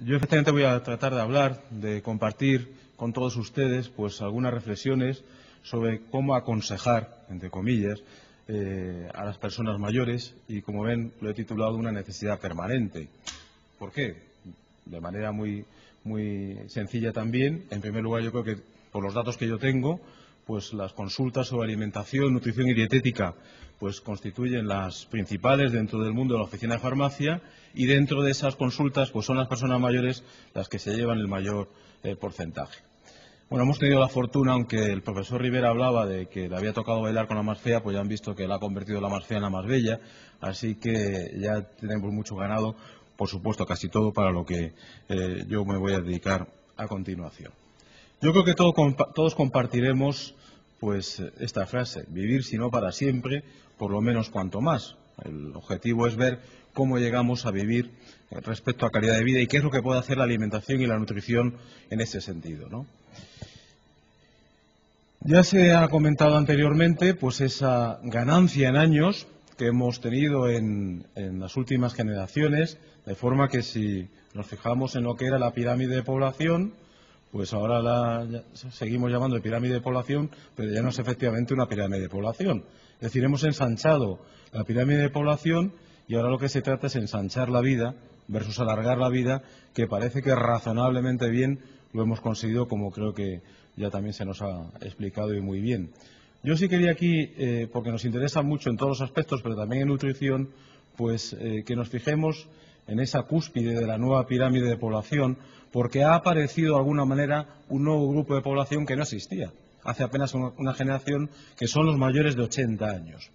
Yo efectivamente voy a tratar de hablar, de compartir con todos ustedes pues algunas reflexiones sobre cómo aconsejar, entre comillas, a las personas mayores y, como ven, lo he titulado Una necesidad permanente. ¿Por qué? De manera muy sencilla también. En primer lugar, yo creo que por los datos que yo tengo, pues las consultas sobre alimentación, nutrición y dietética pues constituyen las principales dentro del mundo de la oficina de farmacia, y dentro de esas consultas pues son las personas mayores las que se llevan el mayor porcentaje. Bueno, hemos tenido la fortuna, aunque el profesor Rivera hablaba de que le había tocado bailar con la más fea, pues ya han visto que la ha convertido la más fea en la más bella, así que ya tenemos mucho ganado, por supuesto casi todo para lo que yo me voy a dedicar a continuación. Yo creo que todos compartiremos pues esta frase: vivir si no para siempre, por lo menos cuanto más. El objetivo es ver cómo llegamos a vivir respecto a calidad de vida y qué es lo que puede hacer la alimentación y la nutrición en ese sentido, ¿no? Ya se ha comentado anteriormente pues esa ganancia en años que hemos tenido en las últimas generaciones, de forma que si nos fijamos en lo que era la pirámide de población, pues ahora la seguimos llamando de pirámide de población, pero ya no es efectivamente una pirámide de población. Es decir, hemos ensanchado la pirámide de población y ahora lo que se trata es ensanchar la vida versus alargar la vida, que parece que razonablemente bien lo hemos conseguido, como creo que ya también se nos ha explicado y muy bien. Yo sí quería aquí, porque nos interesa mucho en todos los aspectos, pero también en nutrición, pues que nos fijemos en esa cúspide de la nueva pirámide de población, porque ha aparecido de alguna manera un nuevo grupo de población que no existía hace apenas una generación, que son los mayores de 80 años.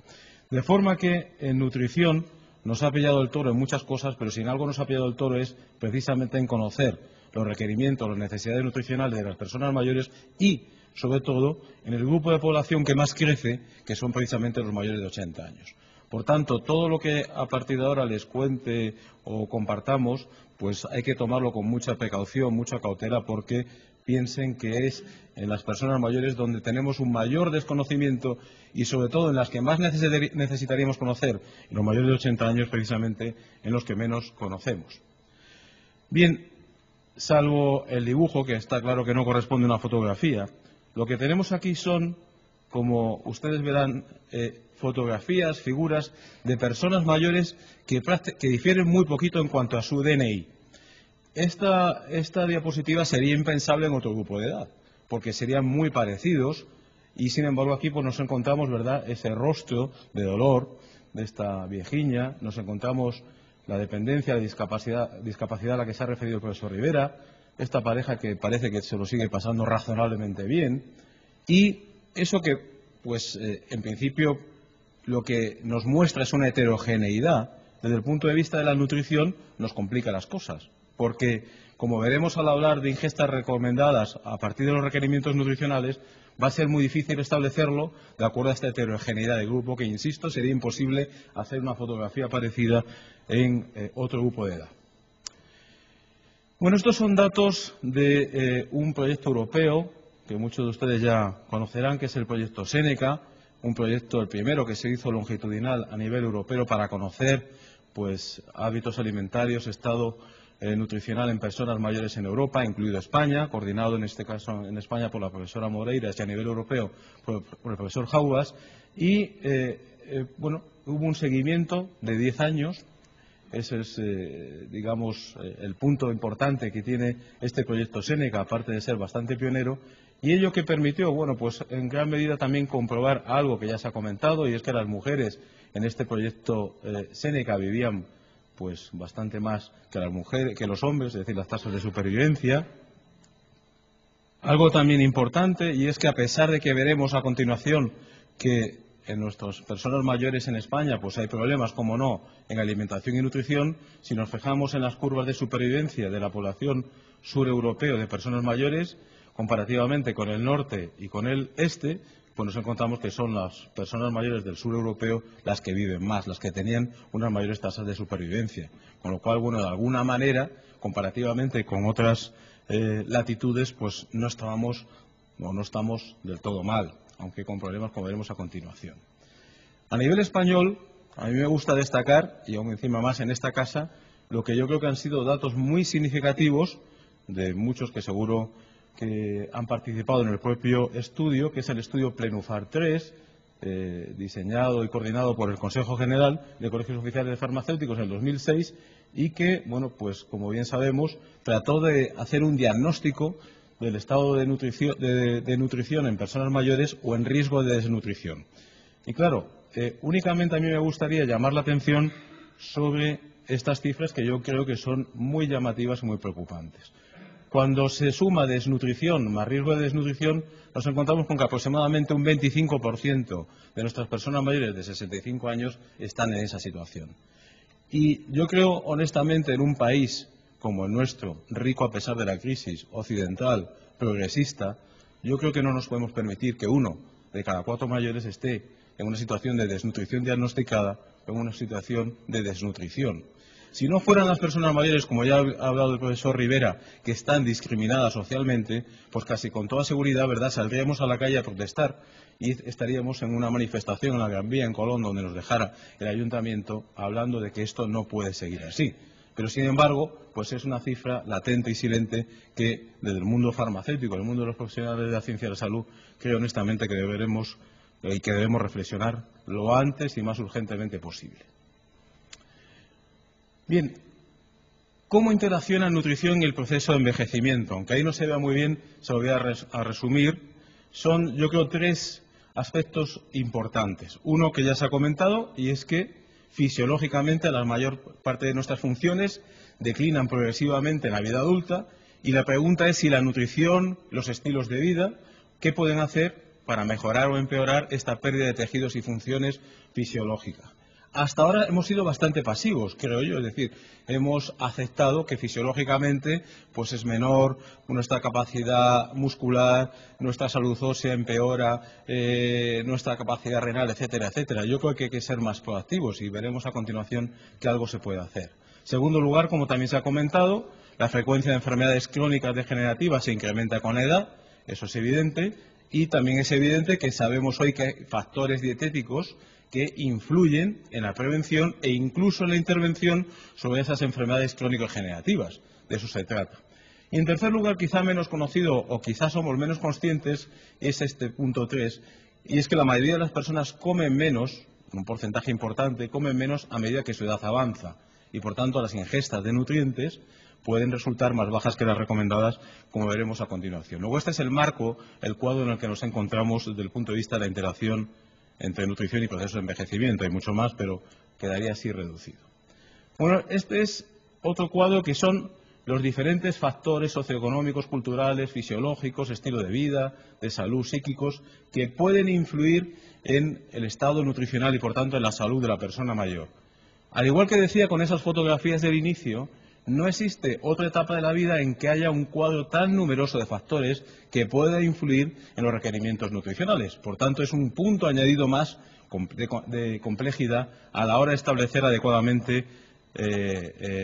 De forma que en nutrición nos ha pillado el toro en muchas cosas, pero si en algo nos ha pillado el toro es precisamente en conocer los requerimientos, las necesidades nutricionales de las personas mayores y, sobre todo, en el grupo de población que más crece, que son precisamente los mayores de 80 años. Por tanto, todo lo que a partir de ahora les cuente o compartamos, pues hay que tomarlo con mucha precaución, mucha cautela, porque piensen que es en las personas mayores donde tenemos un mayor desconocimiento y, sobre todo, en las que más necesitaríamos conocer, y los mayores de 80 años precisamente en los que menos conocemos. Bien, salvo el dibujo, que está claro que no corresponde a una fotografía, lo que tenemos aquí son, como ustedes verán, fotografías, figuras de personas mayores que difieren muy poquito en cuanto a su DNI. Esta diapositiva sería impensable en otro grupo de edad, porque serían muy parecidos y, sin embargo, aquí pues nos encontramos, ¿verdad?, ese rostro de dolor de esta viejiña, nos encontramos la dependencia, la discapacidad a la que se ha referido el profesor Rivera, esta pareja que parece que se lo sigue pasando razonablemente bien, y eso que, pues, en principio, lo que nos muestra es una heterogeneidad. Desde el punto de vista de la nutrición nos complica las cosas, porque, como veremos al hablar de ingestas recomendadas a partir de los requerimientos nutricionales, va a ser muy difícil establecerlo de acuerdo a esta heterogeneidad de grupo, que, insisto, sería imposible hacer una fotografía parecida en otro grupo de edad. Bueno, estos son datos de un proyecto europeo que muchos de ustedes ya conocerán, que es el proyecto Seneca, un proyecto, el primero que se hizo longitudinal a nivel europeo para conocer pues hábitos alimentarios, estado nutricional en personas mayores en Europa, incluido España, coordinado en este caso en España por la profesora Moreiras y a nivel europeo por el profesor Jaubas. Y bueno, hubo un seguimiento de 10 años. Ese es, digamos, el punto importante que tiene este proyecto Seneca, aparte de ser bastante pionero, y ello que permitió, bueno, pues en gran medida también comprobar algo que ya se ha comentado, y es que las mujeres en este proyecto Seneca vivían pues bastante más que las mujeres, que los hombres, es decir, las tasas de supervivencia. Algo también importante, y es que, a pesar de que veremos a continuación que en nuestras personas mayores en España pues hay problemas, como no, en alimentación y nutrición, si nos fijamos en las curvas de supervivencia de la población sureuropea de personas mayores, comparativamente con el norte y con el este, pues nos encontramos que son las personas mayores del sur europeo las que viven más, las que tenían unas mayores tasas de supervivencia. Con lo cual, bueno, de alguna manera, comparativamente con otras latitudes, pues no estamos del todo mal, aunque con problemas, como veremos a continuación. A nivel español, a mí me gusta destacar, y aún encima más en esta casa, lo que yo creo que han sido datos muy significativos de muchos que seguro que han participado en el propio estudio, que es el estudio Plenufar 3, diseñado y coordinado por el Consejo General de Colegios Oficiales de Farmacéuticos en el 2006 y que, bueno, pues como bien sabemos, trató de hacer un diagnóstico del estado de nutrición en personas mayores o en riesgo de desnutrición. Y claro, únicamente a mí me gustaría llamar la atención sobre estas cifras que yo creo que son muy llamativas y muy preocupantes. Cuando se suma desnutrición más riesgo de desnutrición, nos encontramos con que aproximadamente un 25% de nuestras personas mayores de 65 años están en esa situación. Y yo creo, honestamente, en un país como el nuestro, rico a pesar de la crisis, occidental, progresista, yo creo que no nos podemos permitir que 1 de cada 4 mayores esté en una situación de desnutrición diagnosticada o en una situación de desnutrición. Si no fueran las personas mayores, como ya ha hablado el profesor Rivera, que están discriminadas socialmente, pues casi con toda seguridad, ¿verdad?, saldríamos a la calle a protestar y estaríamos en una manifestación en la Gran Vía, en Colón, donde nos dejara el ayuntamiento, hablando de que esto no puede seguir así. Pero, sin embargo, pues es una cifra latente y silente que, desde el mundo farmacéutico, el mundo de los profesionales de la ciencia de la salud, creo honestamente que debemos reflexionar lo antes y más urgentemente posible. Bien, ¿cómo interacciona nutrición y el proceso de envejecimiento? Aunque ahí no se vea muy bien, se lo voy a resumir. Son, yo creo, 3 aspectos importantes. Uno que ya se ha comentado, y es que fisiológicamente la mayor parte de nuestras funciones declinan progresivamente en la vida adulta, y la pregunta es si la nutrición, los estilos de vida, ¿qué pueden hacer para mejorar o empeorar esta pérdida de tejidos y funciones fisiológicas? Hasta ahora hemos sido bastante pasivos, creo yo, es decir, hemos aceptado que fisiológicamente pues es menor nuestra capacidad muscular, nuestra salud ósea empeora, nuestra capacidad renal, etcétera, etcétera. Yo creo que hay que ser más proactivos y veremos a continuación que algo se puede hacer. En segundo lugar, como también se ha comentado, la frecuencia de enfermedades crónicas degenerativas se incrementa con la edad, eso es evidente, y también es evidente que sabemos hoy que hay factores dietéticos que influyen en la prevención e incluso en la intervención sobre esas enfermedades crónico-degenerativas. De eso se trata. Y en tercer lugar, quizá menos conocido o quizás somos menos conscientes, es este punto 3, y es que la mayoría de las personas comen menos, un porcentaje importante, comen menos a medida que su edad avanza y, por tanto, las ingestas de nutrientes pueden resultar más bajas que las recomendadas, como veremos a continuación. Luego, este es el marco, el cuadro en el que nos encontramos desde el punto de vista de la interacción entre nutrición y proceso de envejecimiento. Hay mucho más, pero quedaría así reducido. Bueno, este es otro cuadro que son los diferentes factores socioeconómicos, culturales, fisiológicos, estilo de vida, de salud, psíquicos, que pueden influir en el estado nutricional y, por tanto, en la salud de la persona mayor. Al igual que decía con esas fotografías del inicio, no existe otra etapa de la vida en que haya un cuadro tan numeroso de factores que pueda influir en los requerimientos nutricionales. Por tanto, es un punto añadido más de complejidad a la hora de establecer adecuadamente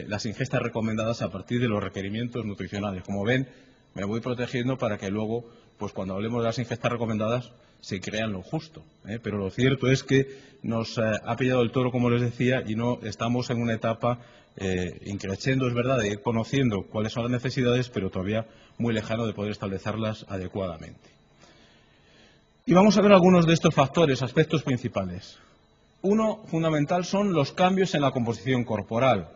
las ingestas recomendadas a partir de los requerimientos nutricionales. Como ven, me voy protegiendo para que luego, pues cuando hablemos de las ingestas recomendadas, se crean lo justo. Pero lo cierto es que nos ha pillado el toro, como les decía, y no estamos en una etapa increciendo, es verdad, de ir conociendo cuáles son las necesidades, pero todavía muy lejano de poder establecerlas adecuadamente. Y vamos a ver algunos de estos factores, aspectos principales. Uno fundamental son los cambios en la composición corporal.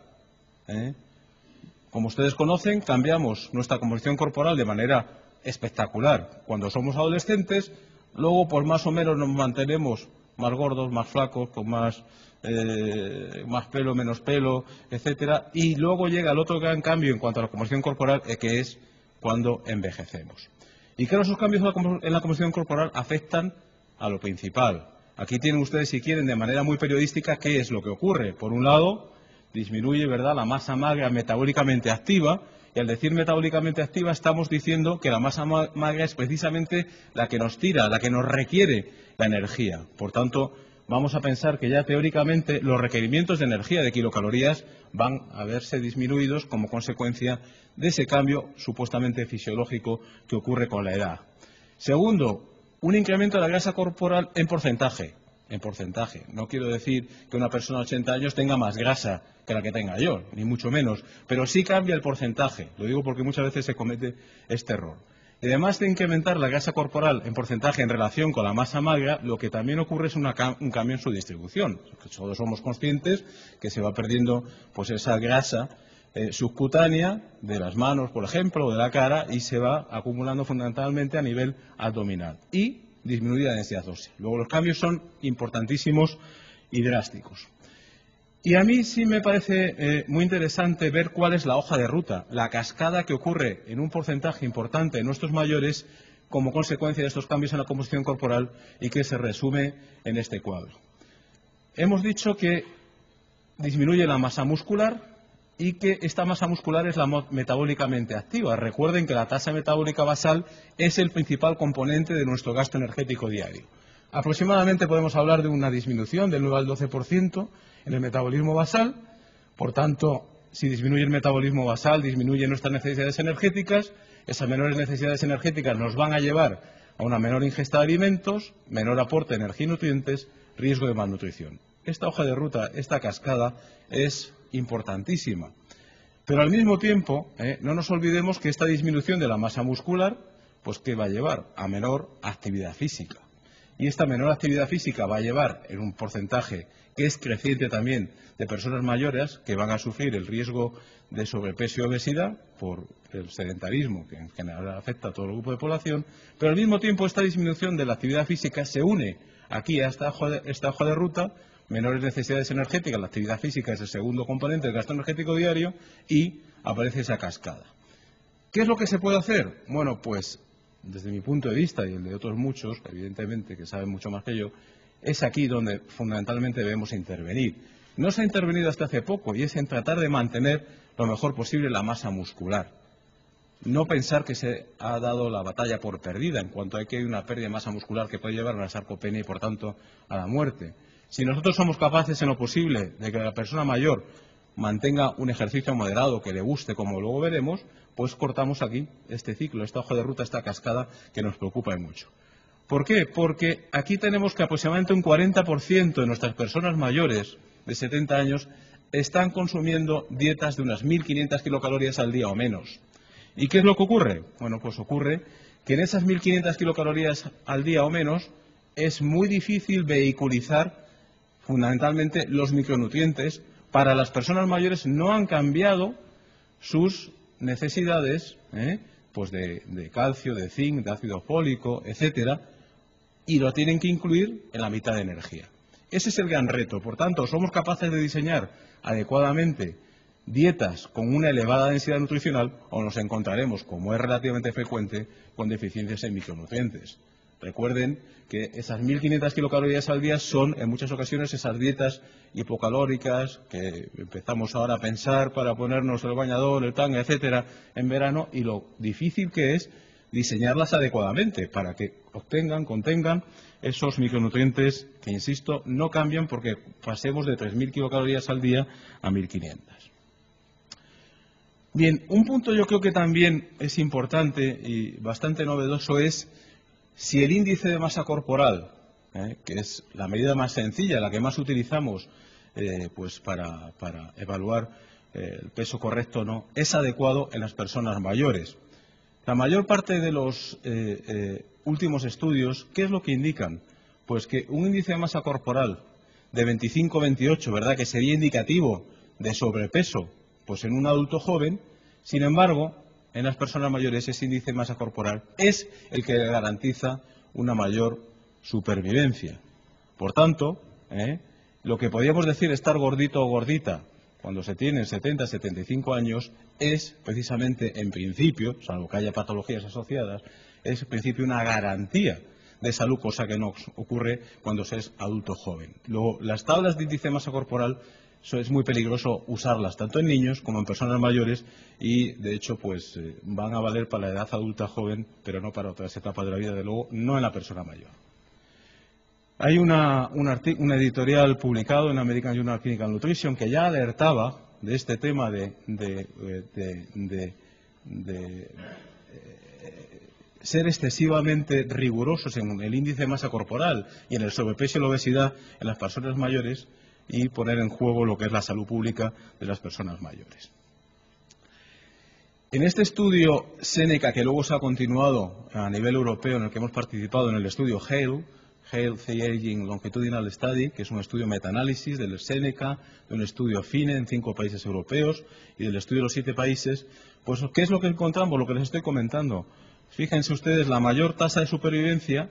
Como ustedes conocen, cambiamos nuestra composición corporal de manera espectacular cuando somos adolescentes, luego por más o menos nos mantenemos más gordos, más flacos, con más pelo, menos pelo, etcétera, y luego llega el otro gran cambio en cuanto a la composición corporal, que es cuando envejecemos. Y claro, esos cambios en la composición corporal afectan a lo principal. Aquí tienen ustedes, si quieren, de manera muy periodística, qué es lo que ocurre. Por un lado, disminuye, ¿verdad?, la masa magra metabólicamente activa, y al decir metabólicamente activa estamos diciendo que la masa magra es precisamente la que nos tira, la que nos requiere la energía. Por tanto, vamos a pensar que ya teóricamente los requerimientos de energía de kilocalorías van a verse disminuidos como consecuencia de ese cambio supuestamente fisiológico que ocurre con la edad. Segundo, un incremento de la grasa corporal en porcentaje. en porcentaje. No quiero decir que una persona de 80 años tenga más grasa que la que tenga yo, ni mucho menos, pero sí cambia el porcentaje. Lo digo porque muchas veces se comete este error. Y además de incrementar la grasa corporal en porcentaje en relación con la masa magra, lo que también ocurre es un cambio en su distribución. Todos somos conscientes que se va perdiendo pues esa grasa subcutánea de las manos, por ejemplo, o de la cara, y se va acumulando fundamentalmente a nivel abdominal. Y disminuye la densidad ósea. Luego los cambios son importantísimos y drásticos. Y a mí sí me parece muy interesante ver cuál es la hoja de ruta, la cascada que ocurre en un porcentaje importante de nuestros mayores como consecuencia de estos cambios en la composición corporal y que se resume en este cuadro. Hemos dicho que disminuye la masa muscular y que esta masa muscular es la metabólicamente activa. Recuerden que la tasa metabólica basal es el principal componente de nuestro gasto energético diario. Aproximadamente podemos hablar de una disminución del 9 al 12% en el metabolismo basal. Por tanto, si disminuye el metabolismo basal, disminuyen nuestras necesidades energéticas. Esas menores necesidades energéticas nos van a llevar a una menor ingesta de alimentos, menor aporte de energía y nutrientes, riesgo de malnutrición. Esta hoja de ruta, esta cascada, es importantísima. Pero al mismo tiempo, no nos olvidemos que esta disminución de la masa muscular, pues ¿qué va a llevar? A menor actividad física. Y esta menor actividad física va a llevar en un porcentaje que es creciente también de personas mayores que van a sufrir el riesgo de sobrepeso y obesidad por el sedentarismo que en general afecta a todo el grupo de población, pero al mismo tiempo esta disminución de la actividad física se une aquí a esta hoja de ruta, menores necesidades energéticas, la actividad física es el segundo componente del gasto energético diario y aparece esa cascada. ¿Qué es lo que se puede hacer? Bueno, pues desde mi punto de vista y el de otros muchos, evidentemente, que saben mucho más que yo, es aquí donde fundamentalmente debemos intervenir. No se ha intervenido hasta hace poco y es en tratar de mantener lo mejor posible la masa muscular. No pensar que se ha dado la batalla por perdida en cuanto a que hay una pérdida de masa muscular que puede llevar a una sarcopenia y, por tanto, a la muerte. Si nosotros somos capaces en lo posible de que la persona mayor mantenga un ejercicio moderado que le guste, como luego veremos, pues cortamos aquí este ciclo, esta hoja de ruta, esta cascada que nos preocupa mucho. ¿Por qué? Porque aquí tenemos que aproximadamente un 40% de nuestras personas mayores de 70 años están consumiendo dietas de unas 1.500 kilocalorías al día o menos. ¿Y qué es lo que ocurre? Bueno, pues ocurre que en esas 1.500 kilocalorías al día o menos es muy difícil vehiculizar fundamentalmente los micronutrientes. Para las personas mayores no han cambiado sus necesidades pues de calcio, de zinc, de ácido fólico, etcétera, y lo tienen que incluir en la mitad de energía. Ese es el gran reto. Por tanto, somos capaces de diseñar adecuadamente dietas con una elevada densidad nutricional o nos encontraremos, como es relativamente frecuente, con deficiencias en micronutrientes. Recuerden que esas 1.500 kilocalorías al día son, en muchas ocasiones, esas dietas hipocalóricas que empezamos ahora a pensar para ponernos el bañador, el tanga, etcétera, en verano, y lo difícil que es diseñarlas adecuadamente para que contengan esos micronutrientes que, insisto, no cambian porque pasemos de 3.000 kilocalorías al día a 1.500. Bien, un punto yo creo que también es importante y bastante novedoso es si el índice de masa corporal, que es la medida más sencilla, la que más utilizamos pues para evaluar el peso correcto o no, es adecuado en las personas mayores. La mayor parte de los últimos estudios, ¿qué es lo que indican? Pues que un índice de masa corporal de 25-28, ¿verdad?, que sería indicativo de sobrepeso, pues en un adulto joven. Sin embargo, en las personas mayores ese índice de masa corporal es el que garantiza una mayor supervivencia. Por tanto, lo que podríamos decir estar gordito o gordita cuando se tienen 70, 75 años es precisamente, en principio, salvo que haya patologías asociadas, es en principio una garantía de salud, cosa que no ocurre cuando se es adulto joven. Luego, las tablas de índice de masa corporal es muy peligroso usarlas tanto en niños como en personas mayores y, de hecho, pues van a valer para la edad adulta joven, pero no para otras etapas de la vida, de luego, no en la persona mayor. Hay un editorial publicado en American Journal of Clinical Nutrition que ya alertaba de este tema ser excesivamente rigurosos en el índice de masa corporal y en el sobrepeso y la obesidad en las personas mayores y poner en juego lo que es la salud pública de las personas mayores. En este estudio Seneca, que luego se ha continuado a nivel europeo, en el que hemos participado en el estudio HALE, Health Aging Longitudinal Study, que es un estudio metaanálisis del Seneca, de un estudio FINE en 5 países europeos y del estudio de los 7 países, pues ¿qué es lo que encontramos? Lo que les estoy comentando. Fíjense ustedes, la mayor tasa de supervivencia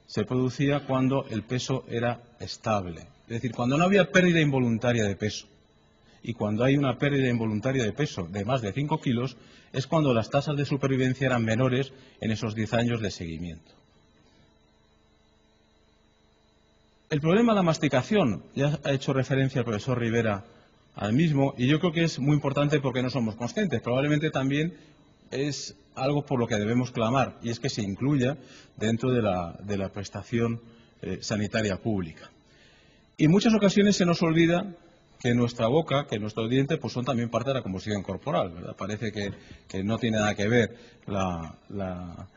se producía cuando el peso era estable, es decir, cuando no había pérdida involuntaria de peso. Y cuando hay una pérdida involuntaria de peso de más de 5 kilos, es cuando las tasas de supervivencia eran menores en esos 10 años de seguimiento. El problema de la masticación, ya ha hecho referencia el profesor Rivera al mismo, y yo creo que es muy importante porque no somos conscientes. Probablemente también es algo por lo que debemos clamar, y es que se incluya dentro de la prestación sanitaria pública. Y en muchas ocasiones se nos olvida que nuestra boca, que nuestros dientes, pues son también parte de la composición corporal, ¿verdad? Parece que no tiene nada que ver la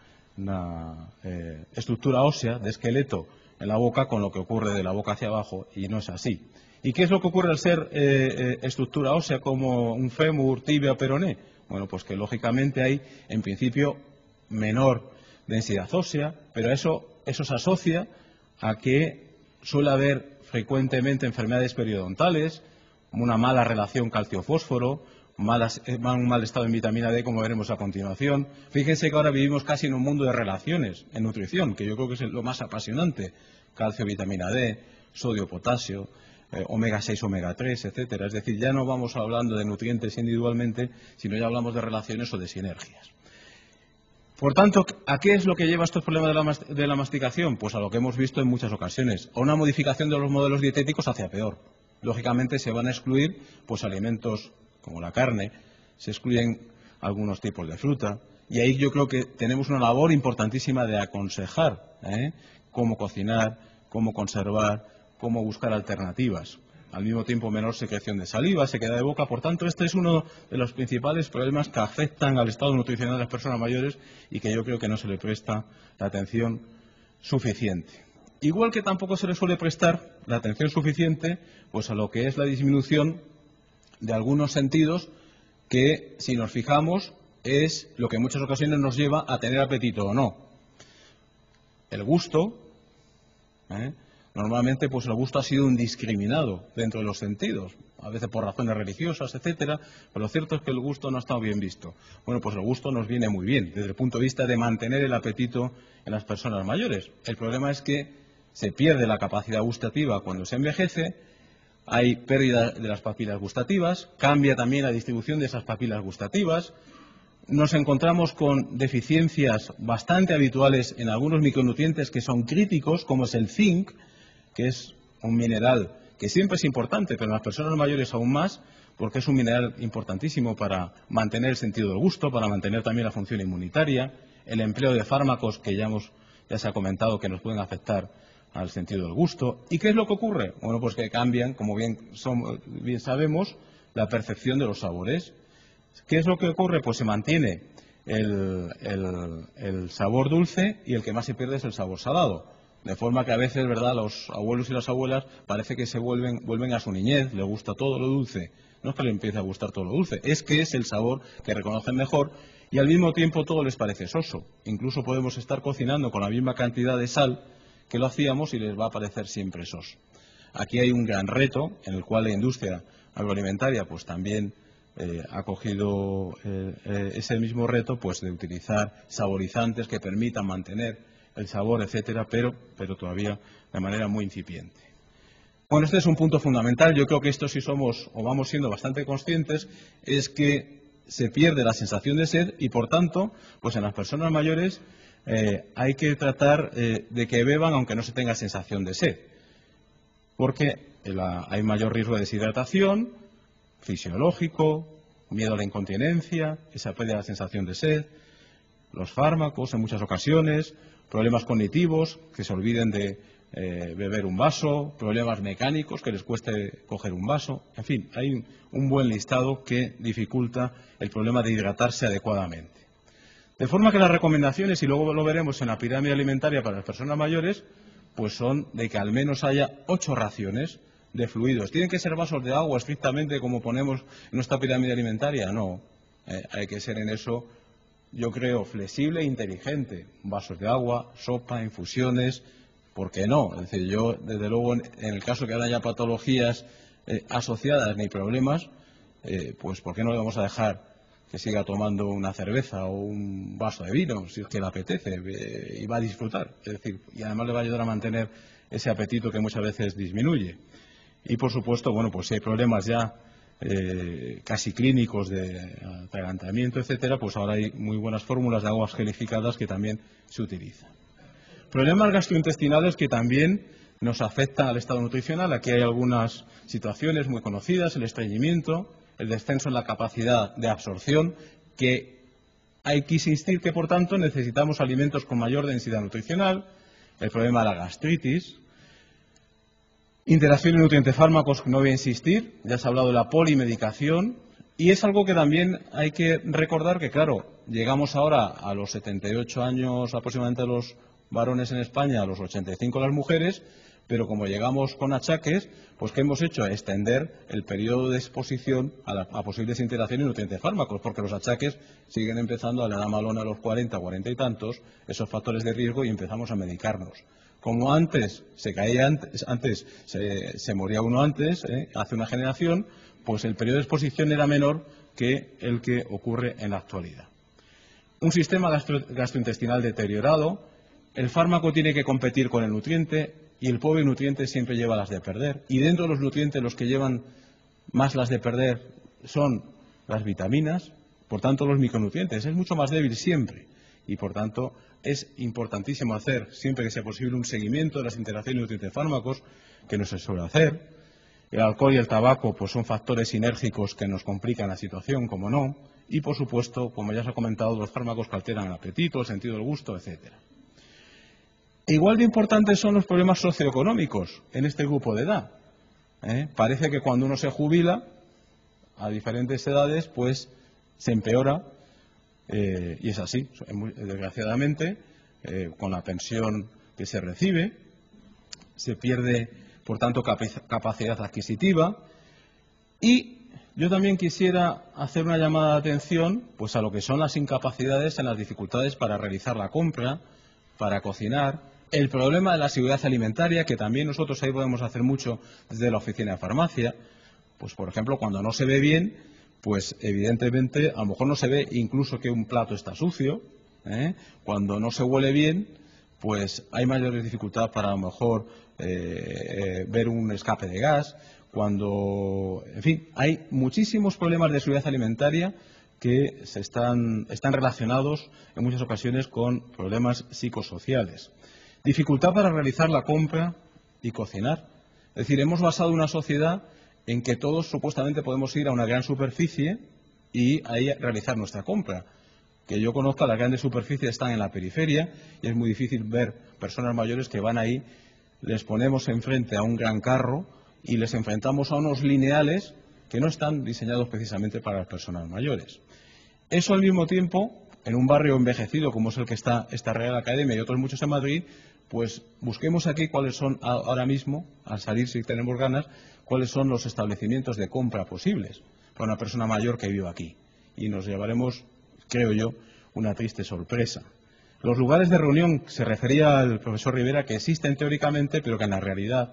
estructura ósea de esqueleto en la boca con lo que ocurre de la boca hacia abajo, y no es así. ¿Y qué es lo que ocurre al ser estructura ósea como un fémur, tibia o peroné? Bueno, pues que lógicamente hay, en principio, menor densidad ósea, pero eso se asocia a que suele haber frecuentemente enfermedades periodontales, una mala relación calcio-fósforo, un mal estado en vitamina D, como veremos a continuación. Fíjense que ahora vivimos casi en un mundo de relaciones en nutrición, que yo creo que es lo más apasionante. Calcio, vitamina D, sodio, potasio, omega 6, omega 3, etcétera. Es decir, ya no vamos hablando de nutrientes individualmente, sino ya hablamos de relaciones o de sinergias. Por tanto, ¿a qué es lo que lleva estos problemas de la masticación? Pues a lo que hemos visto en muchas ocasiones, a una modificación de los modelos dietéticos hacia peor. Lógicamente se van a excluir pues alimentos como la carne, se excluyen algunos tipos de fruta, y ahí yo creo que tenemos una labor importantísima de aconsejar cómo cocinar, cómo conservar, cómo buscar alternativas. Al mismo tiempo, menor secreción de saliva, sequedad de boca. Por tanto, este es uno de los principales problemas que afectan al estado nutricional de las personas mayores y que yo creo que no se le presta la atención suficiente. Igual que tampoco se le suele prestar la atención suficiente pues a lo que es la disminución de algunos sentidos que, si nos fijamos, es lo que en muchas ocasiones nos lleva a tener apetito o no. El gusto, normalmente pues el gusto ha sido indiscriminado dentro de los sentidos, a veces por razones religiosas, etcétera, pero lo cierto es que el gusto no ha estado bien visto. Bueno, pues el gusto nos viene muy bien desde el punto de vista de mantener el apetito en las personas mayores. El problema es que se pierde la capacidad gustativa cuando se envejece, hay pérdida de las papilas gustativas, cambia también la distribución de esas papilas gustativas, nos encontramos con deficiencias bastante habituales en algunos micronutrientes que son críticos, como es el zinc, que es un mineral que siempre es importante, pero en las personas mayores aún más, porque es un mineral importantísimo para mantener el sentido del gusto, para mantener también la función inmunitaria, el empleo de fármacos que ya se ha comentado que nos pueden afectar al sentido del gusto. ¿Y qué es lo que ocurre? Bueno, pues que cambian, como bien sabemos, la percepción de los sabores. ¿Qué es lo que ocurre? Pues se mantiene el sabor dulce y el que más se pierde es el sabor salado. De forma que a veces, ¿verdad?, los abuelos y las abuelas parece que se vuelven a su niñez, le gusta todo lo dulce. No es que le empiece a gustar todo lo dulce, es que es el sabor que reconocen mejor y al mismo tiempo todo les parece soso. Incluso podemos estar cocinando con la misma cantidad de sal que lo hacíamos y les va a parecer siempre soso. Aquí hay un gran reto en el cual la industria agroalimentaria pues también ha cogido ese mismo reto pues de utilizar saborizantes que permitan mantener el sabor, etcétera, pero todavía de manera muy incipiente. Bueno, este es un punto fundamental. Yo creo que esto sí somos o vamos siendo bastante conscientes, es que se pierde la sensación de sed y, por tanto, pues en las personas mayores hay que tratar de que beban aunque no se tenga sensación de sed, porque hay mayor riesgo de deshidratación, fisiológico, miedo a la incontinencia, esa pérdida de la sensación de sed, los fármacos en muchas ocasiones, problemas cognitivos, que se olviden de beber un vaso, problemas mecánicos, que les cueste coger un vaso, en fin, hay un buen listado que dificulta el problema de hidratarse adecuadamente. De forma que las recomendaciones, y luego lo veremos en la pirámide alimentaria para las personas mayores, pues son de que al menos haya 8 raciones de fluidos. ¿Tienen que ser vasos de agua estrictamente como ponemos en nuestra pirámide alimentaria? No. Hay que ser en eso, yo creo, flexible e inteligente. Vasos de agua, sopa, infusiones, ¿por qué no? Es decir, yo, desde luego, en el caso que no haya patologías asociadas ni problemas, pues ¿por qué no le vamos a dejar que siga tomando una cerveza o un vaso de vino, si es que le apetece, y va a disfrutar? Es decir, y además le va a ayudar a mantener ese apetito que muchas veces disminuye. Y, por supuesto, bueno, pues si hay problemas ya casi clínicos de atragantamiento, etcétera, pues ahora hay muy buenas fórmulas de aguas gelificadas que también se utilizan. Problemas gastrointestinales que también nos afectan al estado nutricional. Aquí hay algunas situaciones muy conocidas: el estreñimiento, el descenso en la capacidad de absorción, que hay que insistir que, por tanto, necesitamos alimentos con mayor densidad nutricional, el problema de la gastritis, interacción nutriente-fármacos, que no voy a insistir, ya se ha hablado de la polimedicación, y es algo que también hay que recordar que, claro, llegamos ahora a los 78 años aproximadamente los varones en España, a los 85 las mujeres, pero como llegamos con achaques, pues ¿qué hemos hecho? Extender el periodo de exposición a posibles interacciones de nutrientes-fármacos, porque los achaques siguen empezando a la edad malona, a los 40, 40 y tantos, esos factores de riesgo, y empezamos a medicarnos. Como antes se moría uno antes, hace una generación, pues el periodo de exposición era menor que el que ocurre en la actualidad. Un sistema gastrointestinal deteriorado, el fármaco tiene que competir con el nutriente y el pobre nutriente siempre lleva las de perder. Y dentro de los nutrientes los que llevan más las de perder son las vitaminas, por tanto los micronutrientes. Es mucho más débil siempre y, por tanto, es importantísimo hacer, siempre que sea posible, un seguimiento de las interacciones nutrientes-fármacos, que no se suele hacer. El alcohol y el tabaco pues son factores sinérgicos que nos complican la situación, como no. Y, por supuesto, como ya se ha comentado, los fármacos que alteran el apetito, el sentido del gusto, etcétera. Igual de importantes son los problemas socioeconómicos en este grupo de edad. Parece que cuando uno se jubila, a diferentes edades, pues se empeora, y es así, desgraciadamente, con la pensión que se recibe, se pierde, por tanto, capacidad adquisitiva. Y yo también quisiera hacer una llamada de atención pues a lo que son las incapacidades en las dificultades para realizar la compra, para cocinar. El problema de la seguridad alimentaria, que también nosotros ahí podemos hacer mucho desde la oficina de farmacia. Pues, por ejemplo, cuando no se ve bien, pues evidentemente a lo mejor no se ve incluso que un plato está sucio. Cuando no se huele bien, pues hay mayores dificultades para a lo mejor ver un escape de gas. Cuando, en fin, hay muchísimos problemas de seguridad alimentaria que están relacionados en muchas ocasiones con problemas psicosociales. Dificultad para realizar la compra y cocinar. Es decir, hemos basado una sociedad en que todos supuestamente podemos ir a una gran superficie y ahí realizar nuestra compra. Que yo conozca, las grandes superficies están en la periferia y es muy difícil ver personas mayores que van ahí, les ponemos enfrente a un gran carro y les enfrentamos a unos lineales que no están diseñados precisamente para las personas mayores. Eso, al mismo tiempo, en un barrio envejecido como es el que está esta Real Academia y otros muchos en Madrid, pues busquemos aquí cuáles son ahora mismo, al salir si tenemos ganas, cuáles son los establecimientos de compra posibles para una persona mayor que viva aquí. Y nos llevaremos, creo yo, una triste sorpresa. Los lugares de reunión, se refería al profesor Rivera, que existen teóricamente, pero que en la realidad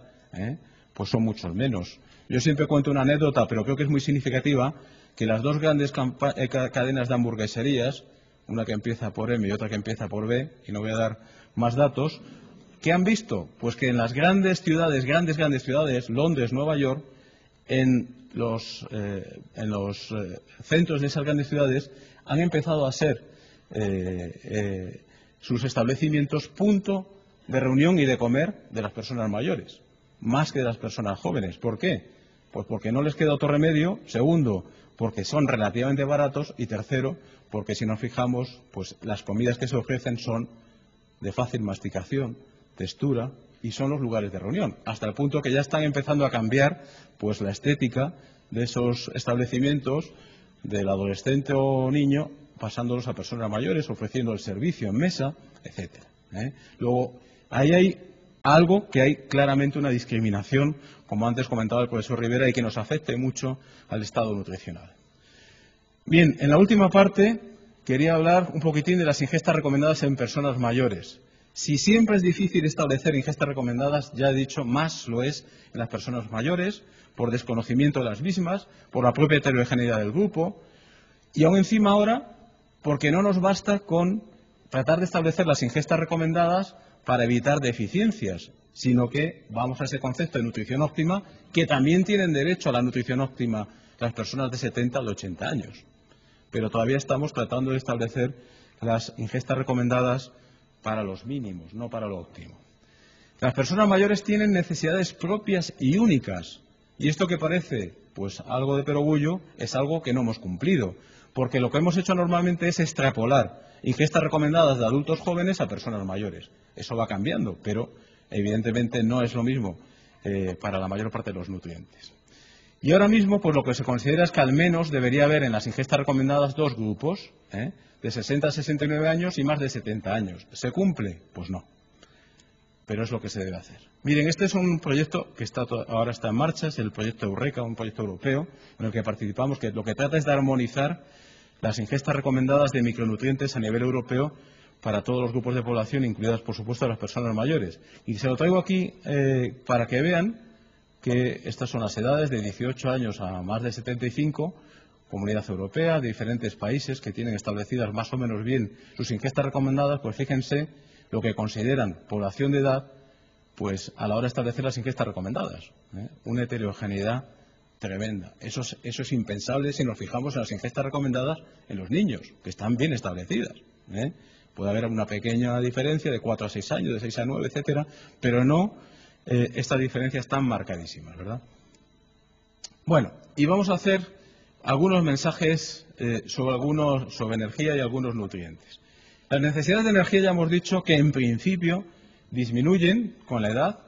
pues son muchos menos. Yo siempre cuento una anécdota, pero creo que es muy significativa, que las dos grandes cadenas de hamburgueserías, una que empieza por M y otra que empieza por B, y no voy a dar más datos, ¿qué han visto? Pues que en las grandes ciudades, grandes ciudades, Londres, Nueva York, en los centros de esas grandes ciudades han empezado a ser sus establecimientos punto de reunión y de comer de las personas mayores, más que de las personas jóvenes. ¿Por qué? Pues porque no les queda otro remedio. Segundo, porque son relativamente baratos. Y tercero, porque si nos fijamos, pues las comidas que se ofrecen son de fácil masticación, textura, y son los lugares de reunión, hasta el punto que ya están empezando a cambiar pues la estética de esos establecimientos del adolescente o niño pasándolos a personas mayores, ofreciendo el servicio en mesa, etcétera. Luego, ahí hay algo que hay claramente una discriminación, como antes comentaba el profesor Rivera, y que nos afecta mucho al estado nutricional. Bien, en la última parte quería hablar un poquitín de las ingestas recomendadas en personas mayores. Si siempre es difícil establecer ingestas recomendadas, ya he dicho, más lo es en las personas mayores, por desconocimiento de las mismas, por la propia heterogeneidad del grupo, y aún encima ahora, porque no nos basta con tratar de establecer las ingestas recomendadas para evitar deficiencias, sino que vamos a ese concepto de nutrición óptima, que también tienen derecho a la nutrición óptima las personas de 70 o de 80 años. Pero todavía estamos tratando de establecer las ingestas recomendadas para los mínimos, no para lo óptimo. Las personas mayores tienen necesidades propias y únicas, y esto que parece pues algo de perogrullo es algo que no hemos cumplido, porque lo que hemos hecho normalmente es extrapolar ingestas recomendadas de adultos jóvenes a personas mayores. Eso va cambiando, pero evidentemente no es lo mismo para la mayor parte de los nutrientes. Y ahora mismo, pues lo que se considera es que al menos debería haber en las ingestas recomendadas dos grupos, de 60 a 69 años y más de 70 años. ¿Se cumple? Pues no. Pero es lo que se debe hacer. Miren, este es un proyecto que ahora está en marcha, es el proyecto Eureka, un proyecto europeo en el que participamos, que lo que trata es de armonizar las ingestas recomendadas de micronutrientes a nivel europeo para todos los grupos de población, incluidas, por supuesto, las personas mayores. Y se lo traigo aquí para que vean que estas son las edades de 18 años a más de 75, Comunidad Europea, de diferentes países que tienen establecidas más o menos bien sus ingestas recomendadas. Pues fíjense lo que consideran población de edad, pues a la hora de establecer las ingestas recomendadas. Una heterogeneidad tremenda. Eso es impensable si nos fijamos en las ingestas recomendadas en los niños, que están bien establecidas. Puede haber una pequeña diferencia de 4 a 6 años, de 6 a 9, etcétera, pero no estas diferencias tan marcadísimas, ¿verdad? Bueno, y vamos a hacer algunos mensajes sobre energía y algunos nutrientes. Las necesidades de energía ya hemos dicho que en principio disminuyen con la edad.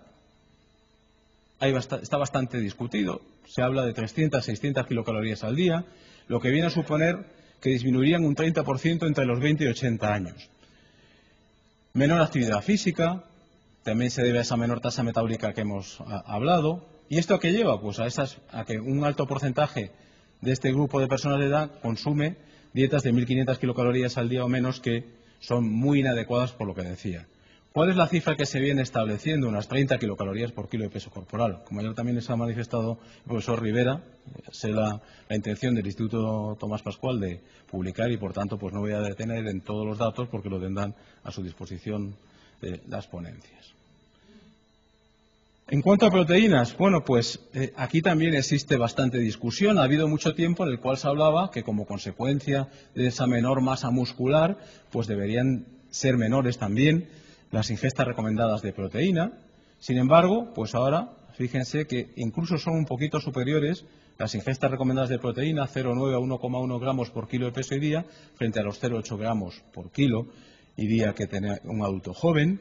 Está bastante discutido. Se habla de 300 a 600 kilocalorías al día, lo que viene a suponer que disminuirían un 30% entre los 20 y 80 años. Menor actividad física, también se debe a esa menor tasa metabólica que hemos hablado. ¿Y esto a qué lleva? Pues a que un alto porcentaje de este grupo de personas de edad consume dietas de 1.500 kilocalorías al día o menos, que son muy inadecuadas por lo que decía. ¿Cuál es la cifra que se viene estableciendo? Unas 30 kilocalorías por kilo de peso corporal. Como ya también se ha manifestado el profesor Rivera, sé la intención del Instituto Tomás Pascual de publicar y, por tanto, pues no voy a detener en todos los datos porque lo tendrán a su disposición las ponencias. En cuanto a proteínas, bueno, pues aquí también existe bastante discusión. Ha habido mucho tiempo en el cual se hablaba que como consecuencia de esa menor masa muscular, pues deberían ser menores también las ingestas recomendadas de proteína. Sin embargo, pues ahora, fíjense que incluso son un poquito superiores las ingestas recomendadas de proteína, 0,9 a 1,1 gramos por kilo de peso y día, frente a los 0,8 gramos por kilo y día que tiene un adulto joven.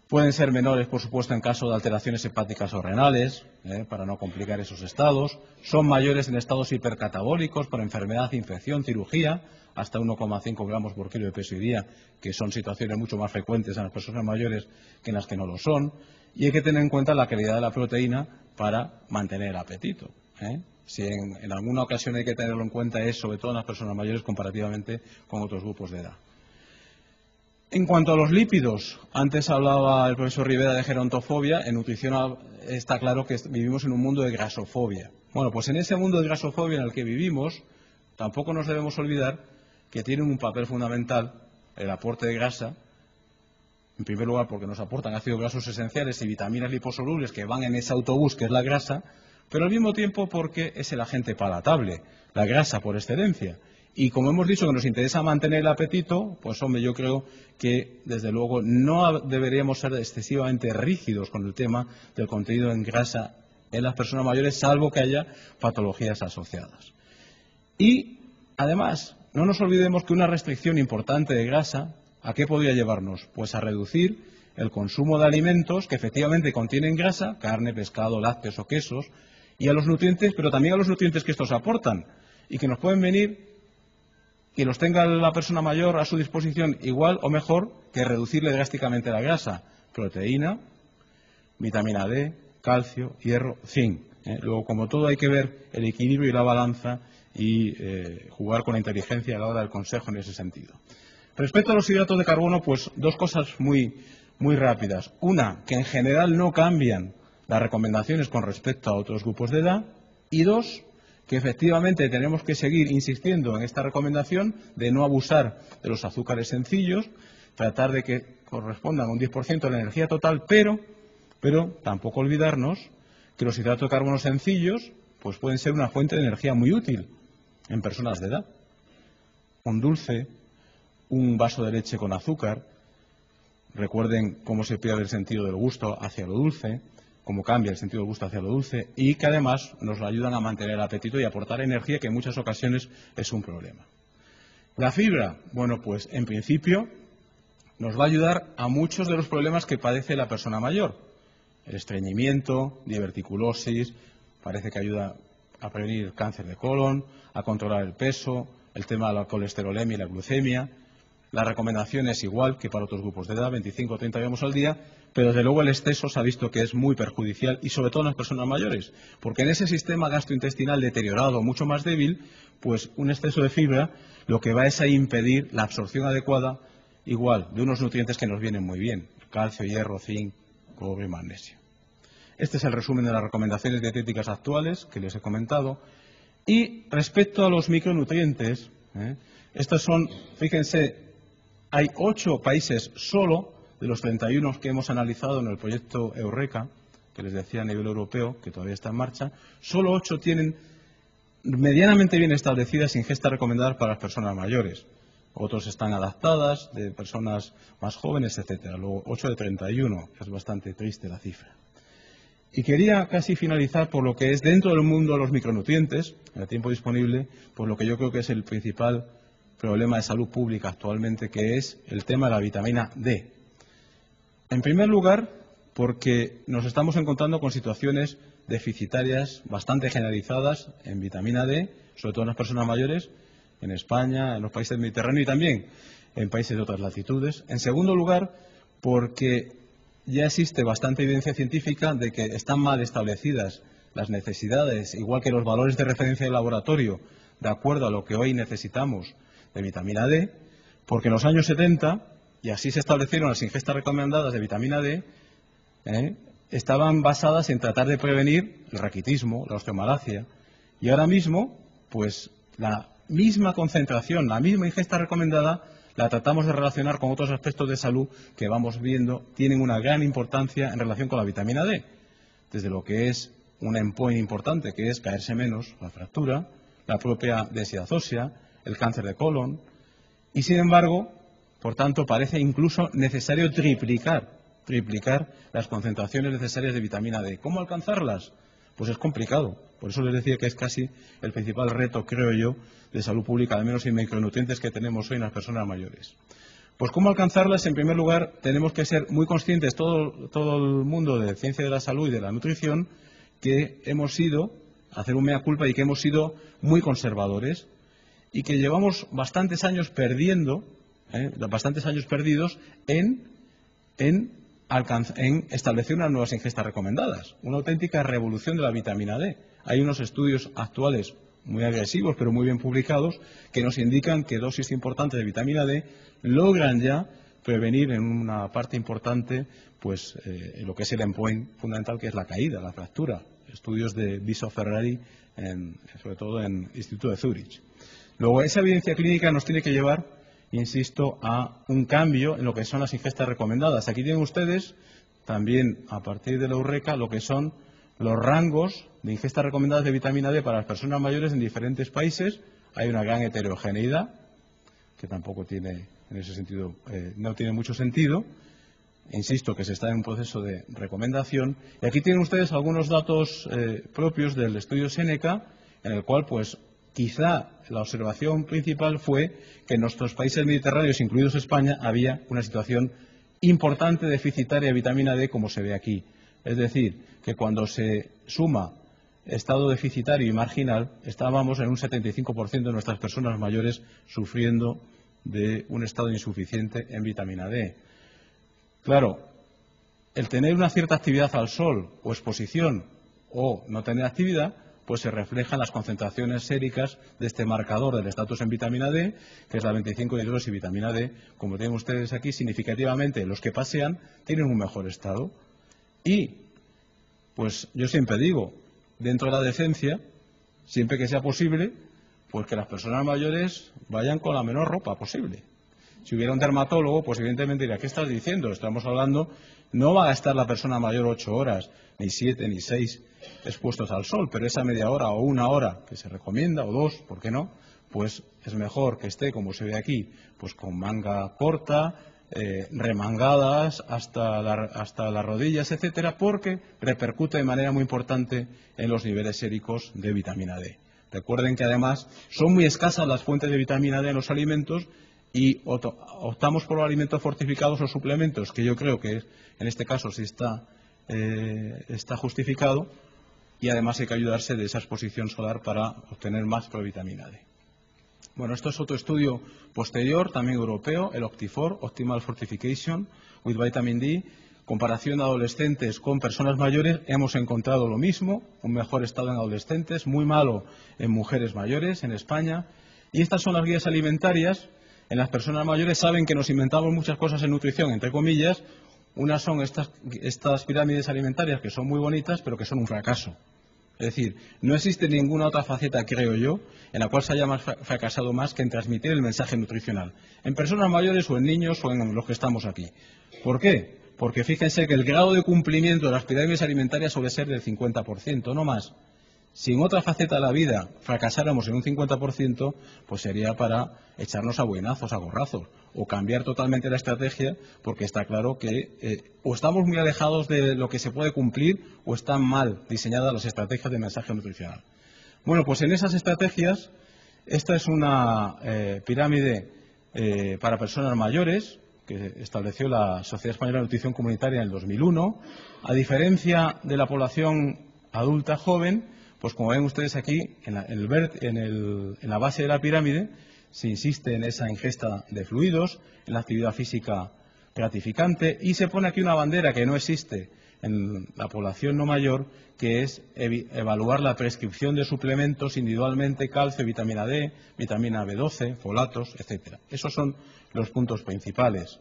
Pueden ser menores, por supuesto, en caso de alteraciones hepáticas o renales, para no complicar esos estados. Son mayores en estados hipercatabólicos por enfermedad, infección, cirugía, hasta 1,5 gramos por kilo de peso y día, que son situaciones mucho más frecuentes en las personas mayores que en las que no lo son. Y hay que tener en cuenta la calidad de la proteína para mantener el apetito. Si en alguna ocasión hay que tenerlo en cuenta es sobre todo en las personas mayores comparativamente con otros grupos de edad. En cuanto a los lípidos, antes hablaba el profesor Rivera de gerontofobia. En nutrición está claro que vivimos en un mundo de grasofobia. Bueno, pues en ese mundo de grasofobia en el que vivimos, tampoco nos debemos olvidar que tiene un papel fundamental el aporte de grasa, en primer lugar porque nos aportan ácidos grasos esenciales y vitaminas liposolubles que van en ese autobús que es la grasa, pero al mismo tiempo porque es el agente palatable, la grasa por excelencia. Y como hemos dicho que nos interesa mantener el apetito, pues hombre, yo creo que desde luego no deberíamos ser excesivamente rígidos con el tema del contenido en grasa en las personas mayores, salvo que haya patologías asociadas. Y además, no nos olvidemos que una restricción importante de grasa, ¿a qué podría llevarnos? Pues a reducir el consumo de alimentos que efectivamente contienen grasa, carne, pescado, lácteos o quesos, y a los nutrientes, pero también a los nutrientes que estos aportan y que nos pueden venir que los tenga la persona mayor a su disposición igual o mejor que reducirle drásticamente la grasa. Proteína, vitamina D, calcio, hierro, zinc. Luego, como todo, hay que ver el equilibrio y la balanza y jugar con la inteligencia a la hora del consejo en ese sentido. Respecto a los hidratos de carbono, pues dos cosas muy rápidas. Una, que en general no cambian las recomendaciones con respecto a otros grupos de edad. Y dos, que efectivamente tenemos que seguir insistiendo en esta recomendación de no abusar de los azúcares sencillos, tratar de que correspondan a un 10% de la energía total, pero tampoco olvidarnos que los hidratos de carbono sencillos pues pueden ser una fuente de energía muy útil en personas de edad. Un dulce, un vaso de leche con azúcar, recuerden cómo se pierde el sentido del gusto hacia lo dulce, cómo cambia el sentido del gusto hacia lo dulce, y que además nos ayudan a mantener el apetito y aportar energía, que en muchas ocasiones es un problema. La fibra, bueno, pues en principio nos va a ayudar a muchos de los problemas que padece la persona mayor. El estreñimiento, diverticulosis, parece que ayuda a prevenir el cáncer de colon, a controlar el peso, el tema de la colesterolemia y la glucemia. La recomendación es igual que para otros grupos de edad, 25 o 30 gramos al día, pero desde luego el exceso se ha visto que es muy perjudicial y sobre todo en las personas mayores, porque en ese sistema gastrointestinal deteriorado, mucho más débil, pues un exceso de fibra lo que va es a impedir la absorción adecuada, igual, de unos nutrientes que nos vienen muy bien: calcio, hierro, zinc, cobre, magnesio. Este es el resumen de las recomendaciones dietéticas actuales que les he comentado. Y respecto a los micronutrientes, estos son, fíjense, hay 8 países solo de los 31 que hemos analizado en el proyecto Eureka, que les decía a nivel europeo, que todavía está en marcha, solo 8 tienen medianamente bien establecidas ingestas recomendadas para las personas mayores. Otros están adaptadas, de personas más jóvenes, etcétera. Luego, 8 de 31, que es bastante triste la cifra. Y quería casi finalizar por lo que es dentro del mundo de los micronutrientes, en el tiempo disponible, por lo que yo creo que es el principal problema de salud pública actualmente, que es el tema de la vitamina D. En primer lugar, porque nos estamos encontrando con situaciones deficitarias bastante generalizadas en vitamina D, sobre todo en las personas mayores, en España, en los países del Mediterráneo y también en países de otras latitudes. En segundo lugar, porque ya existe bastante evidencia científica de que están mal establecidas las necesidades, igual que los valores de referencia del laboratorio, de acuerdo a lo que hoy necesitamos de vitamina D, porque en los años 70, y así se establecieron las ingestas recomendadas de vitamina D, estaban basadas en tratar de prevenir el raquitismo, la osteomalacia, y ahora mismo, pues la misma concentración, la misma ingesta recomendada, la tratamos de relacionar con otros aspectos de salud que vamos viendo tienen una gran importancia en relación con la vitamina D, desde lo que es un endpoint importante, que es caerse menos, la fractura, la propia densidad ósea, el cáncer de colon, y sin embargo, por tanto, parece incluso necesario triplicar las concentraciones necesarias de vitamina D. ¿Cómo alcanzarlas? Pues es complicado. Por eso les decía que es casi el principal reto, creo yo, de salud pública, al menos en micronutrientes que tenemos hoy en las personas mayores. Pues ¿cómo alcanzarlas? En primer lugar, tenemos que ser muy conscientes, todo el mundo de ciencia de la salud y de la nutrición, que hemos sido, hacer un mea culpa, y que hemos sido muy conservadores y que llevamos bastantes años perdidos en establecer unas nuevas ingestas recomendadas, una auténtica revolución de la vitamina D. Hay unos estudios actuales muy agresivos, pero muy bien publicados, que nos indican que dosis importantes de vitamina D logran ya prevenir en una parte importante pues lo que es el endpoint fundamental, que es la caída, la fractura. Estudios de Biso Ferrari, sobre todo en el Instituto de Zúrich. Luego, esa evidencia clínica nos tiene que llevar, insisto, a un cambio en lo que son las ingestas recomendadas. Aquí tienen ustedes también, a partir de la Eureka, lo que son los rangos de ingestas recomendadas de vitamina D para las personas mayores en diferentes países. Hay una gran heterogeneidad, que tampoco tiene, en ese sentido, no tiene mucho sentido. Insisto que se está en un proceso de recomendación. Y aquí tienen ustedes algunos datos propios del estudio Seneca, en el cual, pues, quizá la observación principal fue que en nuestros países mediterráneos, incluidos España, había una situación importante deficitaria de vitamina D, como se ve aquí. Es decir, que cuando se suma estado deficitario y marginal, estábamos en un 75% de nuestras personas mayores sufriendo de un estado insuficiente en vitamina D. Claro, el tener una cierta actividad al sol o exposición o no tener actividad, pues se refleja en las concentraciones séricas de este marcador del estatus en vitamina D, que es la 25-hidroxi y vitamina D. Como tienen ustedes aquí, significativamente los que pasean tienen un mejor estado. Y, pues yo siempre digo, dentro de la decencia, siempre que sea posible, pues que las personas mayores vayan con la menor ropa posible. Si hubiera un dermatólogo, pues evidentemente diría, ¿qué estás diciendo? Estamos hablando, no va a estar la persona mayor 8 horas, ni 7, ni 6 expuestos al sol, pero esa media hora o una hora que se recomienda, o 2, ¿por qué no? Pues es mejor que esté, como se ve aquí, pues con manga corta, remangadas hasta las rodillas, etcétera, porque repercute de manera muy importante en los niveles séricos de vitamina D. Recuerden que además son muy escasas las fuentes de vitamina D en los alimentos y optamos por los alimentos fortificados o suplementos, que yo creo que en este caso sí está justificado, y además hay que ayudarse de esa exposición solar para obtener más provitamina D. Bueno, esto es otro estudio posterior, también europeo, el OPTI4, Optimal Fortification with Vitamin D, comparación de adolescentes con personas mayores. Hemos encontrado lo mismo, un mejor estado en adolescentes, muy malo en mujeres mayores en España. Y estas son las guías alimentarias. En las personas mayores saben que nos inventamos muchas cosas en nutrición, entre comillas. Unas son estas pirámides alimentarias que son muy bonitas, pero que son un fracaso. Es decir, no existe ninguna otra faceta, creo yo, en la cual se haya fracasado más que en transmitir el mensaje nutricional. En personas mayores o en niños o en los que estamos aquí. ¿Por qué? Porque fíjense que el grado de cumplimiento de las pirámides alimentarias suele ser del 50%, no más. Si en otra faceta de la vida fracasáramos en un 50%, pues sería para echarnos a buenazos, a gorrazos, o cambiar totalmente la estrategia, porque está claro que o estamos muy alejados de lo que se puede cumplir o están mal diseñadas las estrategias de mensaje nutricional. Bueno, pues en esas estrategias, esta es una pirámide para personas mayores que estableció la Sociedad Española de Nutrición Comunitaria en el 2001. A diferencia de la población adulta joven, pues como ven ustedes aquí, en la base de la pirámide se insiste en esa ingesta de fluidos, en la actividad física gratificante, y se pone aquí una bandera que no existe en la población no mayor, que es evaluar la prescripción de suplementos individualmente, calcio, vitamina D, vitamina B12, folatos, etcétera. Esos son los puntos principales.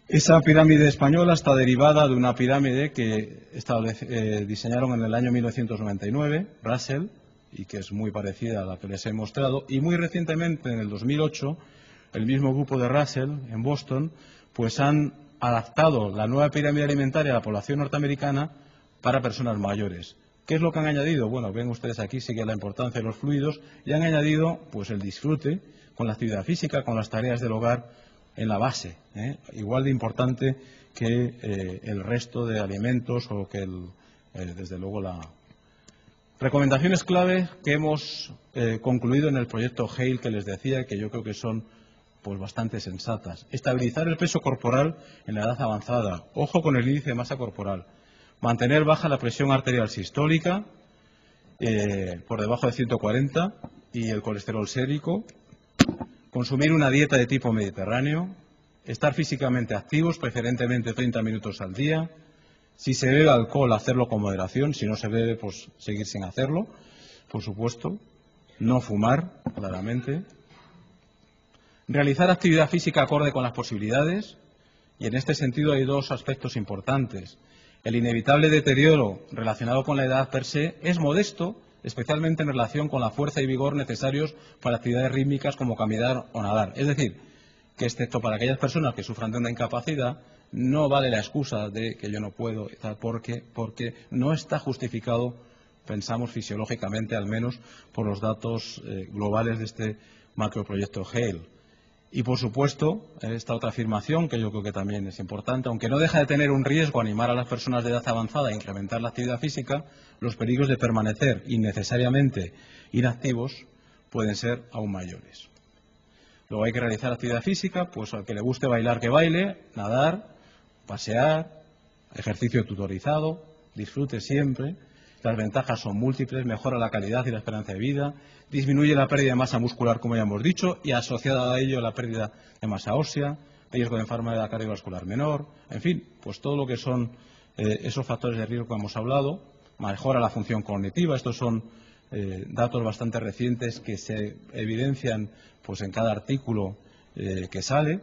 Esa pirámide española está derivada de una pirámide que diseñaron en el año 1999, Russell, y que es muy parecida a la que les he mostrado. Y muy recientemente, en el 2008, el mismo grupo de Russell, en Boston, pues han adaptado la nueva pirámide alimentaria a la población norteamericana para personas mayores. ¿Qué es lo que han añadido? Bueno, ven ustedes aquí, sigue la importancia de los fluidos, y han añadido pues el disfrute con la actividad física, con las tareas del hogar, en la base, igual de importante que el resto de alimentos o que, desde luego, recomendaciones clave que hemos concluido en el proyecto HALE que les decía, que yo creo que son pues bastante sensatas. Estabilizar el peso corporal en la edad avanzada. Ojo con el índice de masa corporal. Mantener baja la presión arterial sistólica por debajo de 140 y el colesterol sérico. Consumir una dieta de tipo mediterráneo, estar físicamente activos, preferentemente 30 minutos al día. Si se bebe alcohol, hacerlo con moderación. Si no se bebe, pues seguir sin hacerlo, por supuesto. No fumar, claramente. Realizar actividad física acorde con las posibilidades. Y en este sentido hay dos aspectos importantes. El inevitable deterioro relacionado con la edad per se es modesto, especialmente en relación con la fuerza y vigor necesarios para actividades rítmicas como caminar o nadar. Es decir, que excepto para aquellas personas que sufran de una incapacidad, no vale la excusa de que yo no puedo, porque no está justificado, pensamos fisiológicamente, al menos por los datos globales de este macroproyecto HALE. Y, por supuesto, esta otra afirmación, que yo creo que también es importante, aunque no deja de tener un riesgo animar a las personas de edad avanzada a incrementar la actividad física, los peligros de permanecer innecesariamente inactivos pueden ser aún mayores. Luego hay que realizar actividad física, pues al que le guste bailar que baile, nadar, pasear, ejercicio tutorizado, disfrute siempre, Las ventajas son múltiples, mejora la calidad y la esperanza de vida, disminuye la pérdida de masa muscular, como ya hemos dicho, y asociada a ello la pérdida de masa ósea, riesgo de enfermedad cardiovascular menor, en fin, pues todo lo que son esos factores de riesgo que hemos hablado. Mejora la función cognitiva. Estos son datos bastante recientes que se evidencian pues en cada artículo que sale.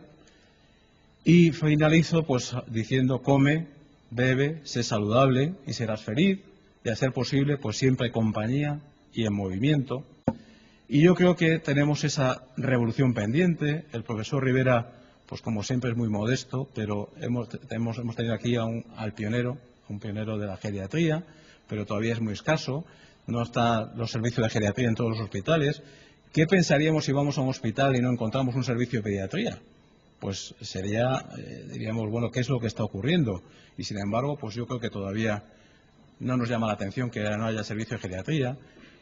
Y finalizo pues diciendo: come, bebe, sé saludable y serás feliz, y a ser posible pues siempre en compañía y en movimiento. Y yo creo que tenemos esa revolución pendiente. El profesor Rivera, pues como siempre, es muy modesto, pero hemos tenido aquí al pionero, un pionero de la geriatría, pero todavía es muy escaso. No están los servicios de geriatría en todos los hospitales. ¿Qué pensaríamos si vamos a un hospital y no encontramos un servicio de pediatría? Pues sería, diríamos, bueno, ¿qué es lo que está ocurriendo? Y sin embargo, pues yo creo que todavía no nos llama la atención que no haya servicio de geriatría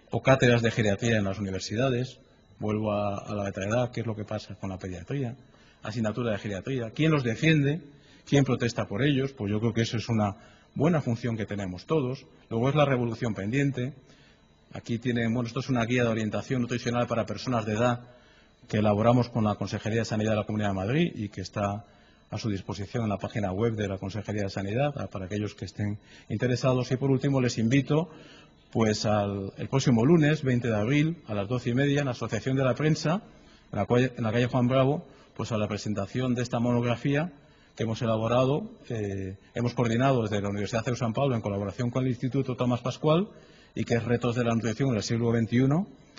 o cátedras de geriatría en las universidades. Vuelvo a la edad, ¿qué es lo que pasa con la pediatría? Asignatura de geriatría. ¿Quién los defiende? ¿Quién protesta por ellos? Pues yo creo que eso es una buena función que tenemos todos. Luego es la revolución pendiente. Aquí tienen, bueno, esto es una guía de orientación nutricional para personas de edad que elaboramos con la Consejería de Sanidad de la Comunidad de Madrid y que está a su disposición en la página web de la Consejería de Sanidad para aquellos que estén interesados. Y por último les invito pues el próximo lunes 20 de abril a las 12:30 en la Asociación de la Prensa, en la calle Juan Bravo, pues a la presentación de esta monografía que hemos elaborado, hemos coordinado desde la Universidad CEU San Pablo en colaboración con el Instituto Tomás Pascual, y que es Retos de la Nutrición en el siglo XXI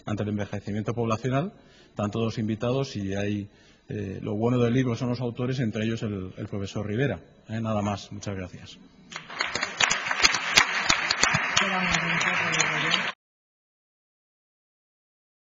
ante el envejecimiento poblacional. Están todos invitados y hay lo bueno del libro son los autores, entre ellos el profesor Rivera. Nada más. Muchas gracias.